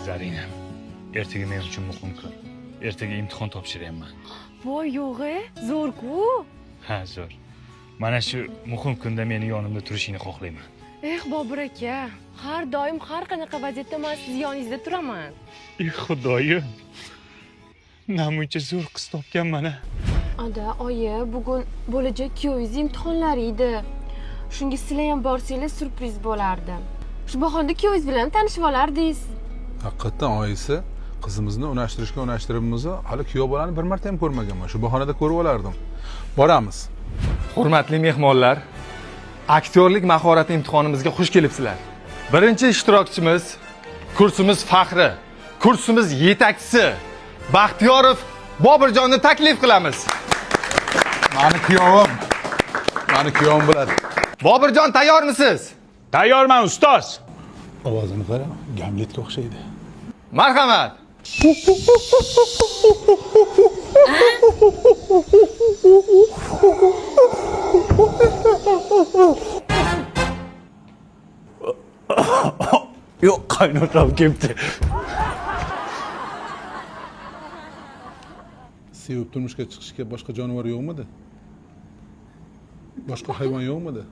Zarina, ertaga men uchun muhim kun. Ertaga imtihon topshiryapman. Voy yo'g'e, zo'r-ku. Ha, zo'r. Mana shu muhim kunda meni yonimda turishingni xohlayman. Bobur aka, har doim har qanaqa vaziyatda men siz yoningizda turaman. Xudoyim. Namuncha zo'r qiz topganman a. Ada, oyi, bugun bo'lajak kuyovingiz imtihonlari edi. Shunga sizlar ham borsanglar surpriz bo'lardi. Shu bahonda kuyovingiz bilan tanishib olardingiz. Haqiqatan oyisi qizimizni unashtiribmiz, hali kuyov bolani bir marta ham ko'rmaganman. Shu bahonada ko'rib olardim. Boramiz. Hurmatli mehmonlar, aktyorlik mahorati imtihonimizga xush kelibsizlar. Birinchi ishtirokchimiz kursimiz faxri, kursimiz yetakchisi Baxtiyorov Bobirjonni taklif qilamiz. Mani kuyovim bo'ladi. Bobirjon, tayyormisiz? Tayyorman ustoz. Ovozini qara, Gamletga o'xshaydi. Marhamat. Yo'q, qaynotam kelibdi. Sevib turmushga chiqishga boshqa jonivor yo'qmidi? Boshqa hayvon yo'qmidi?